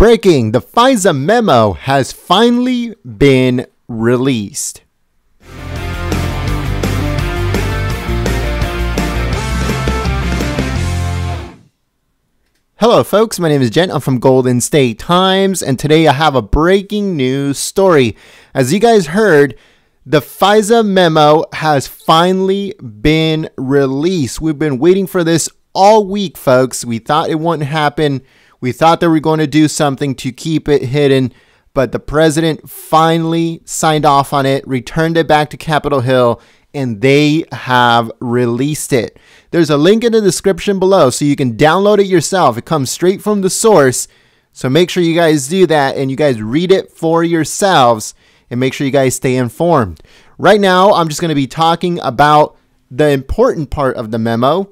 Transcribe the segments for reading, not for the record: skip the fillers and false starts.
Breaking, the FISA memo has finally been released. Hello folks, my name is Jen. I'm from Golden State Times, and today I have a breaking news story. As you guys heard, the FISA memo has finally been released. We've been waiting for this all week, folks. We thought it wouldn't happen. We thought they were going to do something to keep it hidden, but the president finally signed off on it, returned it back to Capitol Hill, and they have released it. There's a link in the description below so you can download it yourself. It comes straight from the source. So make sure you guys do that and you guys read it for yourselves and make sure you guys stay informed. Right now, I'm just going to be talking about the important part of the memo.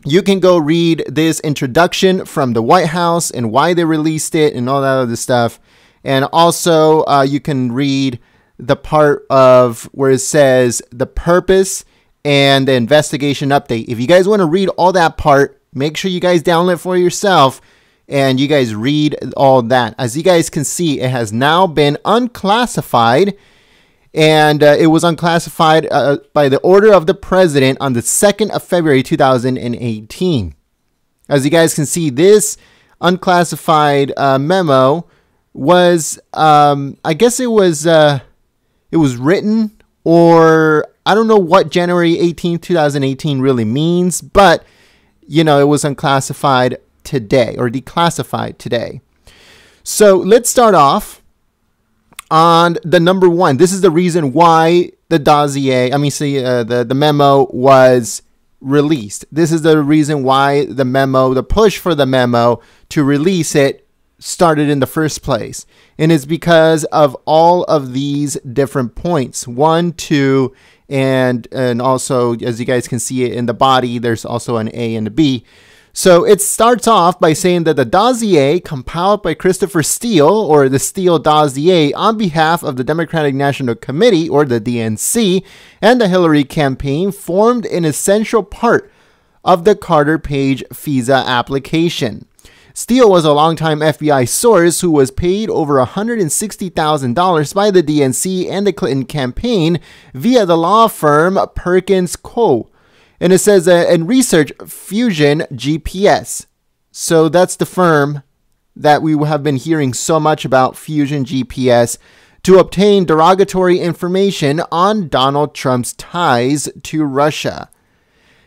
You can go read this introduction from the White House and why they released it and all that other stuff. And also, you can read the part of where it says the purpose and the investigation update. If you guys want to read all that part, make sure you guys download it for yourself and you guys read all that. As you guys can see, it has now been unclassified, and it was unclassified by the order of the president on the 2nd of February 2018. As you guys can see, this unclassified memo was, I guess it was written, or I don't know what January 18, 2018 really means, but, you know, it was unclassified today, or declassified today. So let's start off on the number one. This is the reason why the dossier, the memo was released. This is the reason why the memo, the push for the memo to release it started in the first place. And it's because of all of these different points. 1, 2, and also, as you guys can see it in the body, there's also an A and a B. So it starts off by saying that the dossier compiled by Christopher Steele, or the Steele dossier, on behalf of the Democratic National Committee, or the DNC, and the Hillary campaign, formed an essential part of the Carter Page FISA application. Steele was a longtime FBI source who was paid over $160,000 by the DNC and the Clinton campaign via the law firm Perkins Coie. And it says, and research Fusion GPS. So that's the firm that we have been hearing so much about, Fusion GPS, to obtain derogatory information on Donald Trump's ties to Russia.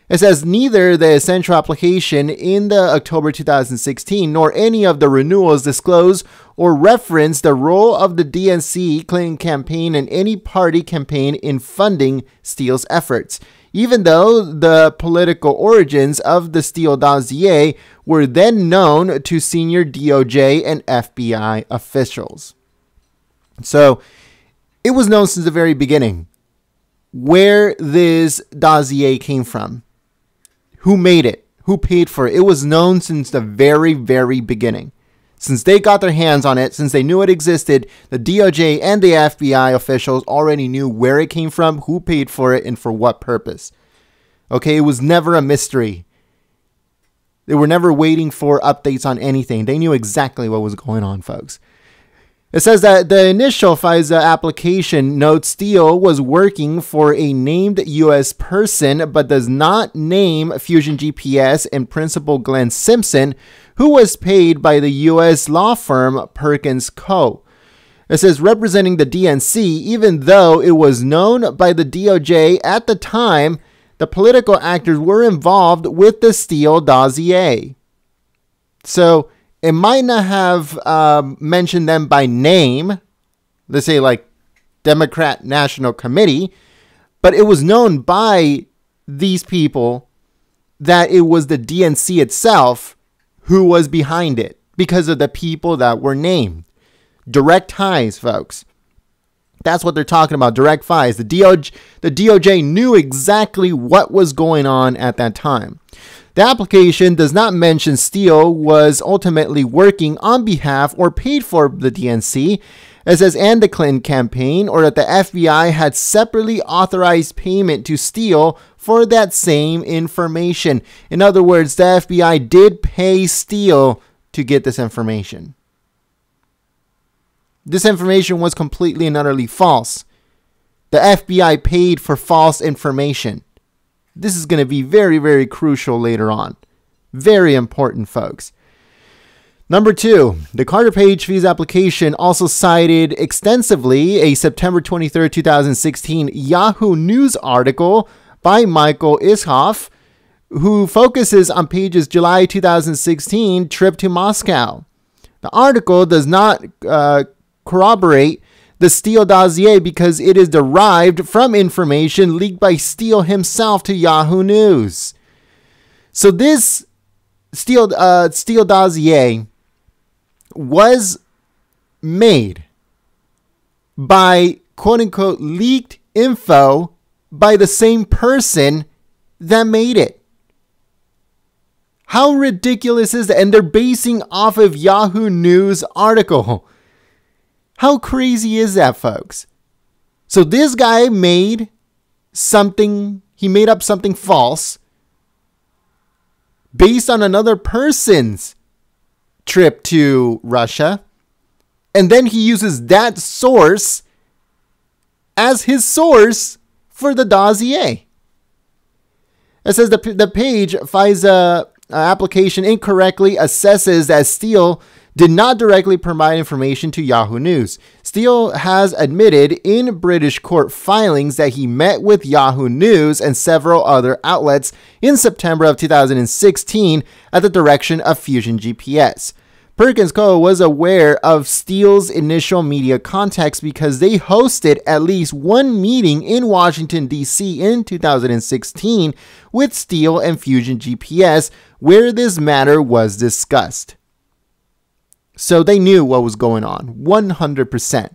It says neither the essential application in the October 2016 nor any of the renewals disclose or reference the role of the DNC Clinton campaign and any party campaign in funding Steele's efforts, even though the political origins of the Steele dossier were then known to senior DOJ and FBI officials. So it was known since the very beginning where this dossier came from. Who made it? Who paid for it? It was known since the very, very beginning. Since they got their hands on it, since they knew it existed, the DOJ and the FBI officials already knew where it came from, who paid for it, and for what purpose. Okay, it was never a mystery. They were never waiting for updates on anything. They knew exactly what was going on, folks. It says that the initial FISA application notes Steele was working for a named U.S. person, but does not name Fusion GPS and Principal Glenn Simpson, who was paid by the U.S. law firm Perkins Coie. It says representing the DNC, even though it was known by the DOJ at the time, the political actors were involved with the Steele dossier. So it might not have mentioned them by name, let's say like Democrat National Committee, but it was known by these people that it was the DNC itself who was behind it because of the people that were named. Direct ties, folks. That's what they're talking about, direct ties. The DOJ knew exactly what was going on at that time. The application does not mention Steele was ultimately working on behalf or paid for the DNC, as says, and the Clinton campaign, or that the FBI had separately authorized payment to Steele for that same information. In other words, the FBI did pay Steele to get this information. This information was completely and utterly false. The FBI paid for false information. This is going to be very, very crucial later on. Very important, folks. Number 2, the Carter Page visa application also cited extensively a September 23, 2016 Yahoo News article by Michael Ishoff, who focuses on Page's July 2016 trip to Moscow. The article does not corroborate the Steele dossier because it is derived from information leaked by Steele himself to Yahoo News. So this Steele dossier was made by quote-unquote leaked info by the same person that made it. How ridiculous is that? And they're basing off of Yahoo News article. How crazy is that, folks? So this guy made something, he made up something false based on another person's trip to Russia. And then he uses that source as his source for the dossier. It says the Page FISA application incorrectly assesses that Steele did not directly provide information to Yahoo News. Steele has admitted in British court filings that he met with Yahoo News and several other outlets in September of 2016 at the direction of Fusion GPS. Perkins Co. was aware of Steele's initial media contacts because they hosted at least one meeting in Washington, D.C. in 2016 with Steele and Fusion GPS, where this matter was discussed. So they knew what was going on, 100%.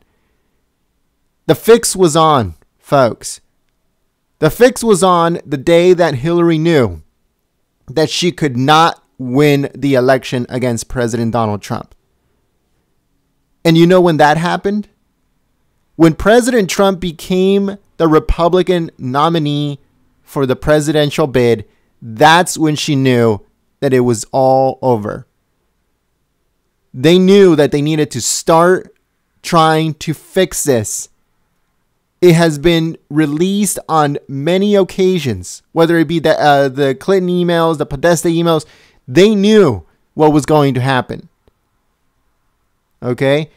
The fix was on, folks. The fix was on the day that Hillary knew that she could not win the election against President Donald Trump. And you know when that happened? When President Trump became the Republican nominee for the presidential bid, that's when she knew that it was all over. They knew that they needed to start trying to fix this. It has been released on many occasions, whether it be the Clinton emails, the Podesta emails. They knew what was going to happen. Okay?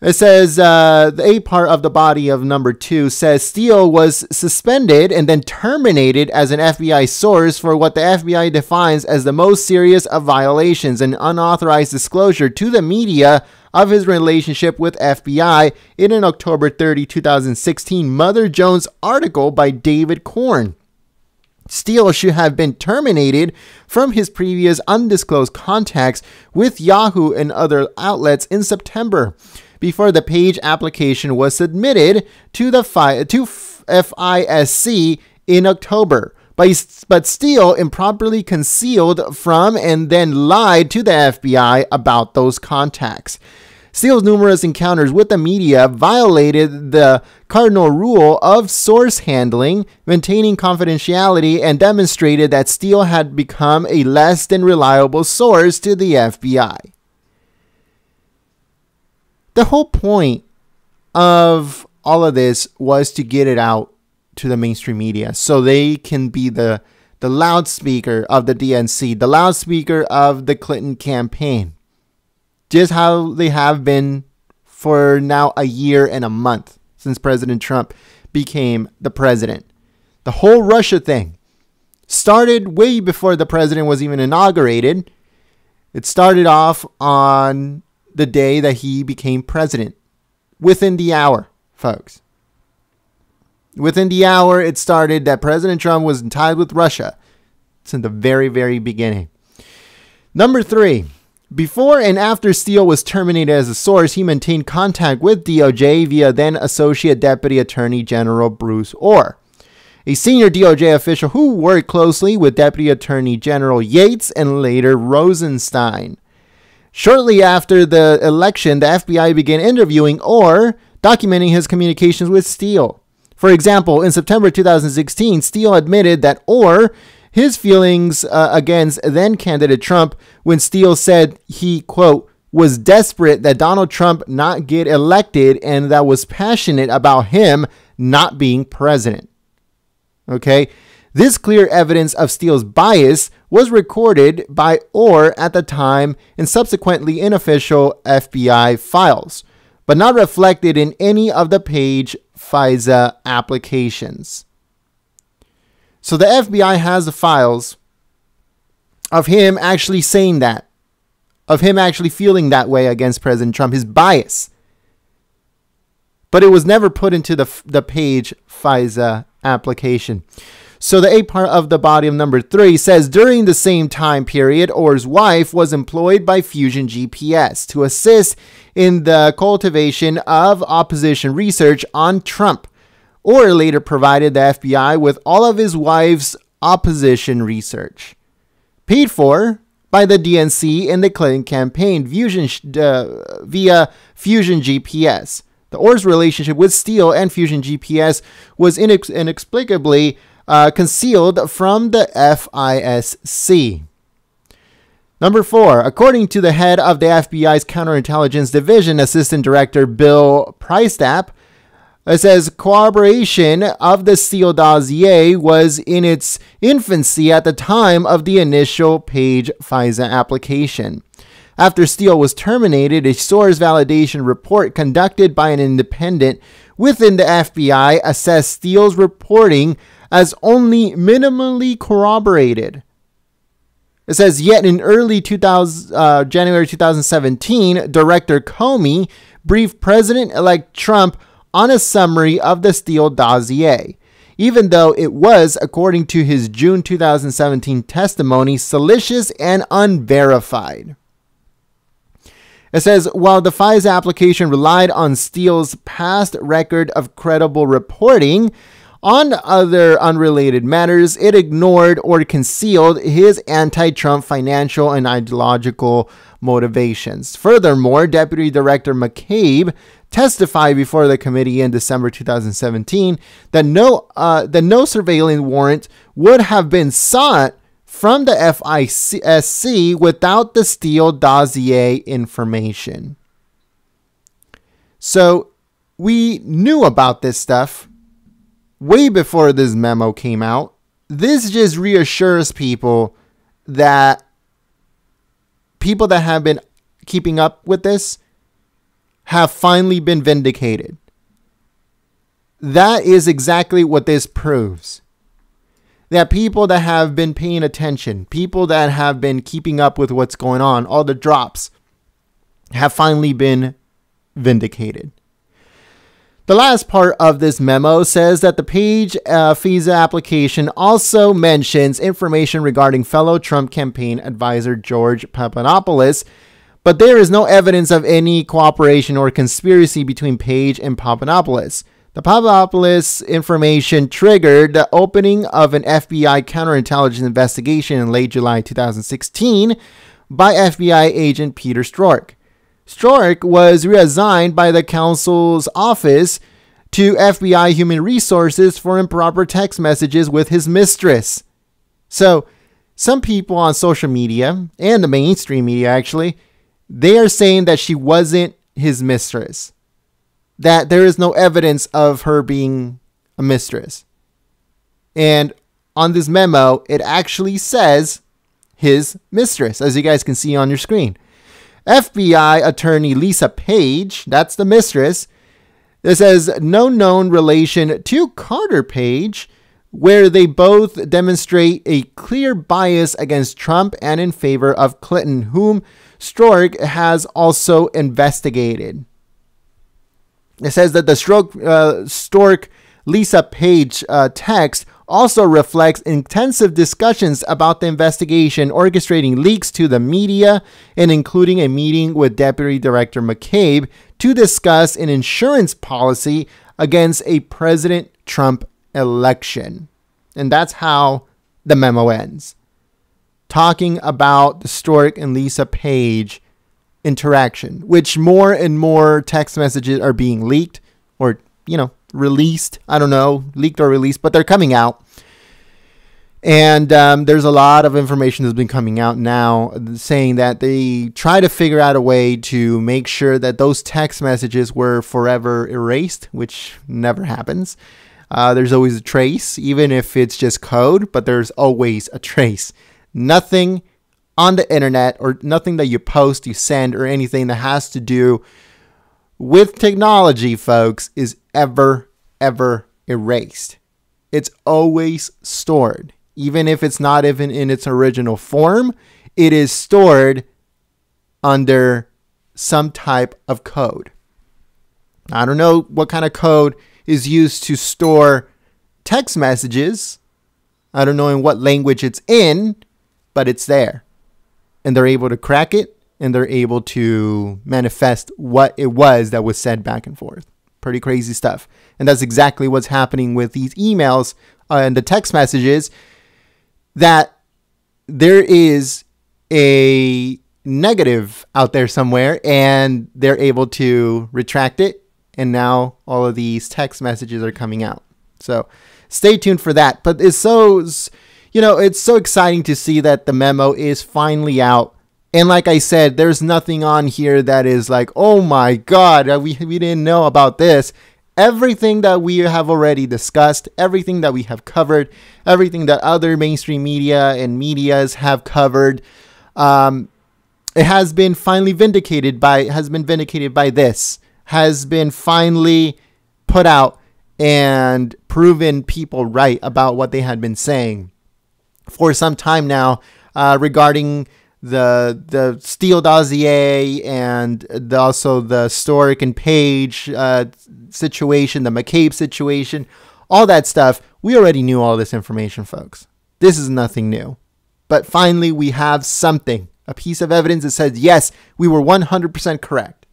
It says the A part of the body of number 2 says Steele was suspended and then terminated as an FBI source for what the FBI defines as the most serious of violations, an unauthorized disclosure to the media of his relationship with FBI in an October 30, 2016 Mother Jones article by David Korn. Steele should have been terminated from his previous undisclosed contacts with Yahoo and other outlets in September, before the Page application was submitted to the FISC in October. But Steele improperly concealed from and then lied to the FBI about those contacts. Steele's numerous encounters with the media violated the cardinal rule of source handling, maintaining confidentiality, and demonstrated that Steele had become a less than reliable source to the FBI. The whole point of all of this was to get it out to the mainstream media so they can be the loudspeaker of the DNC, the loudspeaker of the Clinton campaign. Just how they have been for now a year and a month since President Trump became the president. The whole Russia thing started way before the president was even inaugurated. It started off on the day that he became president. Within the hour, folks. Within the hour, it started that President Trump was tied with Russia. It's in the very, very beginning. Number 3. Before and after Steele was terminated as a source, he maintained contact with DOJ via then Associate Deputy Attorney General Bruce Orr, a senior DOJ official who worked closely with Deputy Attorney General Yates and later Rosenstein. Shortly after the election, the FBI began interviewing Orr, documenting his communications with Steele. For example, in September 2016, Steele admitted that Orr his feelings against then-candidate Trump when Steele said he, quote, was desperate that Donald Trump not get elected and that was passionate about him not being president. Okay? This clear evidence of Steele's bias was recorded by Orr at the time and subsequently in official FBI files, but not reflected in any of the Page FISA applications. So the FBI has the files of him actually saying that, of him actually feeling that way against President Trump, his bias. But it was never put into the Page FISA application. So the A part of the body of number 3 says, during the same time period, Orr's wife was employed by Fusion GPS to assist in the cultivation of opposition research on Trump. Orr later provided the FBI with all of his wife's opposition research, paid for by the DNC in the Clinton campaign via Fusion GPS. The Orr's relationship with Steele and Fusion GPS was inexplicably concealed from the FISC. Number 4, according to the head of the FBI's Counterintelligence Division, Assistant Director Bill Priestap, it says corroboration of the Steele dossier was in its infancy at the time of the initial Page FISA application. After Steele was terminated, a source validation report conducted by an independent within the FBI assessed Steele's reporting as only minimally corroborated. It says, yet in early January 2017, Director Comey briefed President-elect Trump on a summary of the Steele dossier, even though it was, according to his June 2017 testimony, salacious and unverified. It says, while the FISA application relied on Steele's past record of credible reporting on other unrelated matters, it ignored or concealed his anti-Trump financial and ideological motivations. Furthermore, Deputy Director McCabe testified before the committee in December 2017 that no surveillance warrant would have been sought from the FISC without the Steele dossier information. So we knew about this stuff way before this memo came out. This just reassures people that people that have been keeping up with this have finally been vindicated. That is exactly what this proves. That people that have been paying attention, people that have been keeping up with what's going on, all the drops, have finally been vindicated. The last part of this memo says that the Page FISA application also mentions information regarding fellow Trump campaign advisor George Papadopoulos, but there is no evidence of any cooperation or conspiracy between Page and Papadopoulos. The Papadopoulos information triggered the opening of an FBI counterintelligence investigation in late July 2016 by FBI agent Peter Strzok. Strzok was reassigned by the counsel's office to FBI Human Resources for improper text messages with his mistress. So, some people on social media, and the mainstream media actually, they are saying that she wasn't his mistress. That there is no evidence of her being a mistress. And on this memo, it actually says his mistress, as you guys can see on your screen. FBI attorney Lisa Page, that's the mistress, it says no known relation to Carter Page, where they both demonstrate a clear bias against Trump and in favor of Clinton, whom Strzok has also investigated. It says that the Strzok Lisa Page text also reflects intensive discussions about the investigation, orchestrating leaks to the media, and including a meeting with Deputy Director McCabe to discuss an insurance policy against a President Trump election. And that's how the memo ends. Talking about the Strzok and Lisa Page interaction, which more and more text messages are being leaked or, released. I don't know, leaked or released, but they're coming out. And there's a lot of information that's been coming out now saying that they try to figure out a way to make sure that those text messages were forever erased, which never happens. There's always a trace, even if it's just code, but there's always a trace. Nothing on the internet or nothing that you post, you send, or anything that has to do with technology, folks, is ever erased. It's always stored. Even if it's not even in its original form, it is stored under some type of code. I don't know what kind of code is used to store text messages. I don't know in what language it's in, but it's there. And they're able to crack it, and they're able to manifest what it was that was said back and forth. Pretty crazy stuff. And that's exactly what's happening with these emails and the text messages, that there is a negative out there somewhere and they're able to retract it. And now all of these text messages are coming out. So stay tuned for that. But it's so exciting to see that the memo is finally out. And like I said, there's nothing on here that is like, oh my God, we didn't know about this. Everything that we have already discussed, everything that we have covered, everything that other mainstream media and medias have covered, it has been finally vindicated by this, has been finally put out and proven people right about what they had been saying for some time now, regarding the Steele dossier and also the Storic and Page situation, the McCabe situation, all that stuff. We already knew all this information, folks. This is nothing new. But finally, we have something, a piece of evidence that says, yes, we were 100% correct.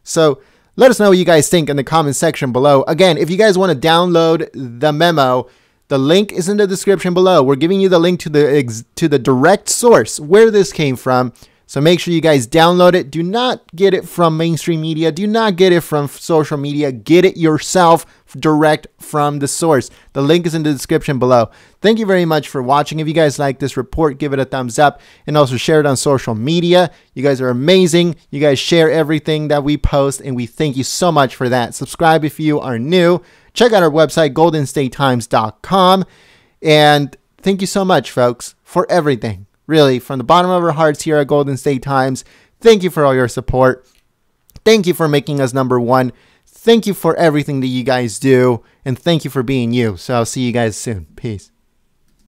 So let us know what you guys think in the comment section below. Again, if you guys want to download the memo, the link is in the description below. We're giving you the link to the direct source where this came from. So make sure you guys download it. Do not get it from mainstream media. Do not get it from social media. Get it yourself direct from the source. The link is in the description below. Thank you very much for watching. If you guys like this report, give it a thumbs up and also share it on social media. You guys are amazing. You guys share everything that we post, and we thank you so much for that. Subscribe if you are new. Check out our website, goldenstatetimes.com. And thank you so much, folks, for everything. Really, from the bottom of our hearts here at Golden State Times, thank you for all your support. Thank you for making us #1. Thank you for everything that you guys do. And thank you for being you. So I'll see you guys soon. Peace.